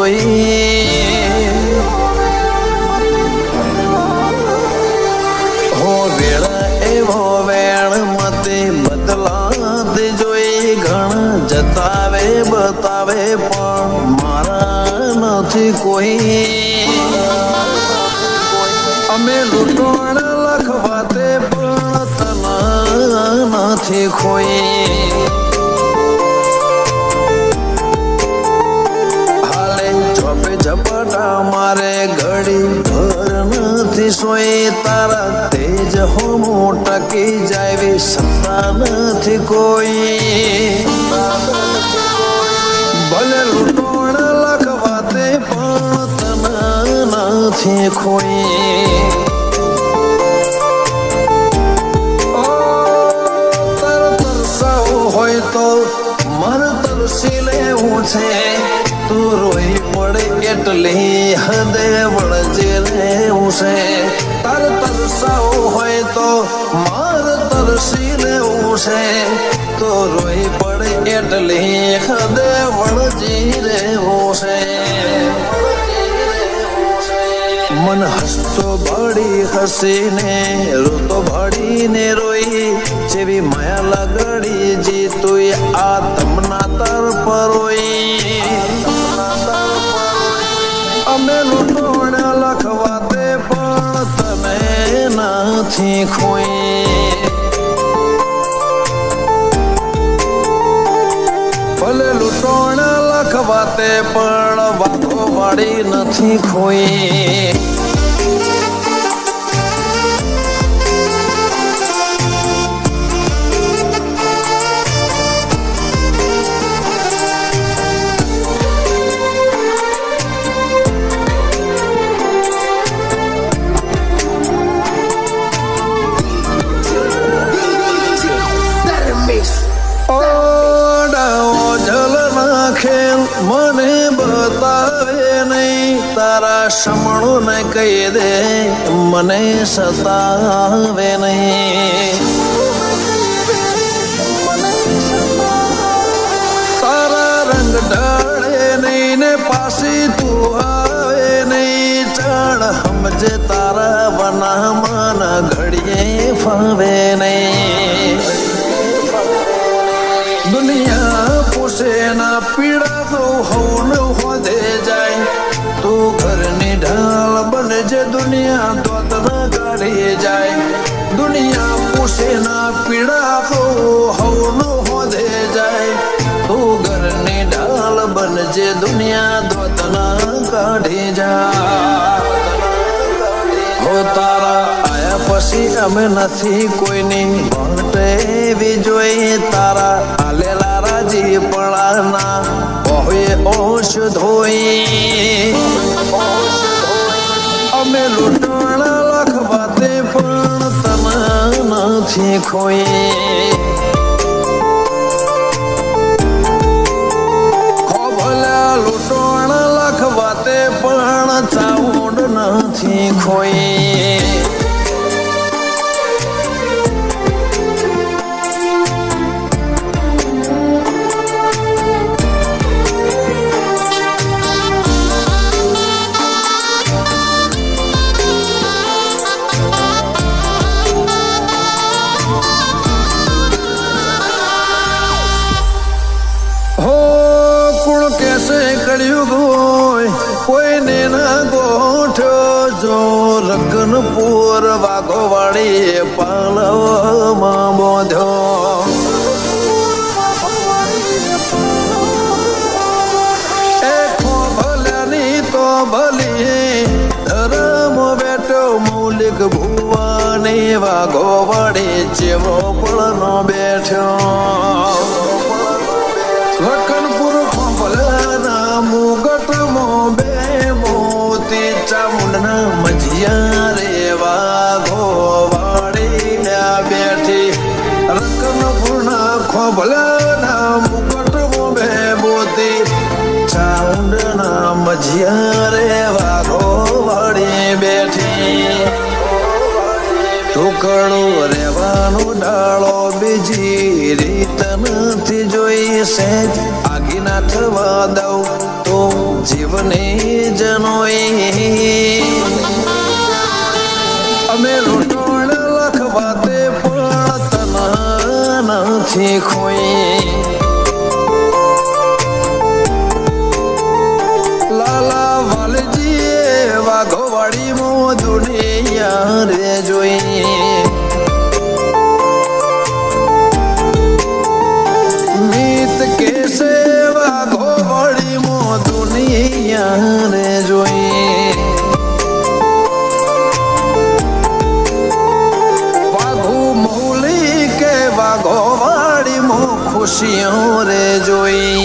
કોઈ હો વેળા એવો વેણ મતે બદલાત જોઈ ઘણ જતાવે બતાવે પણ મારા નથી કોઈ અમે લૂંટણ લખવાતે પણ તન નથી ખોઈ ઝપટા મારે ઘડી ભર નથી સોઈ તારા તેજ હોમો ટકી જાય સત્તા નથી કોઈ ભલે લૂંટણ લખવાતે પણ તન નથી ખોઈ તરસાવું હોય તો મન તરસી લેવું છે તું રોઈ પડે એટલી હદે વળજે રહેવું છે તાર તરસાવું હોય તો માર તરસી લેવું છે તો રોઈ પડે એટલી હદે વળજી રહેવું છે મન હસતો ભાડી હસીને રોતો ભાડીને રોઈ જેવી માયા લગડી જીતું આ તમના તર પરોઈ અમે લૂંટણ લખવાતે પણ તમે નથી ખોઈ ભલે લૂંટણ લખવાતે પણ વાતો વાળી નથી ખોઈ મને બતાવે નહીં તારા સમણું ને કહી દે મને સતાવે નહીં તારા રંગ ઢળે નહીં ને પાછી તું આવે નહીં ચાળ સમજે તારા વનામાં ઘડીએ ફાવે નહીં દુનિયા પૂછે ના પીડા તો હવન હોદે જાય તું ઘરની ઢાલ બનજે દુનિયા તો તને કાઢી જાય દુનિયા પૂછે ના પીડા તો હવન હોદે જાય તું ઘરની ઢાલ બનજે દુનિયા તો તને કાઢી જાય હો તારા આયા પછી અમે નથી કોઈની ભણતે એવી જોઈ તારા આલેલા રાજી પળાના ઓહે ઓશ ધોઈ અમે લૂંટણ લખવાતે પણ તને નથી ખોઈ ભલા લૂંટણ લખવાતે પણ ચાઉંડ નથી ખોઈ કોઈને ના ગોઠ્યો જો રગનપુર વાઘો વાળી પાલવમાં બોધ્યો એ ભલ્યાની તો ભલી ધર્મ બેઠો મૌલિક ભુવાની વાઘો વાળી જેવો પળનો બેઠ્યો રકનપુર ખોભલાના મુગટમાં બે મોતી ચામુંડના મજિયા રે વાઘો વાળી બેઠી રકનપુરના ખોભલાના મુગટમાં બે મોતી ચામુંડના મજિયા રે વાઘો વાળી બેઠી ટુકડું રેવાનું ડાળો બીજી રીત નથી જોઈ સેજ આગી ના થવા દઉં તો જીવની જનોઈ અમે લૂંટણ લખવાતે પણ તન નથી ખોઈ લાલા વાલજી વાઘોવાડી મો દુનિયા રે જોઈ મીત કેસે વાઘોવાડી મો દુનિયા રે જોઈ વાઘો મૌલી કે વાઘોવાડી મો ખુશીઓ રે જોઈ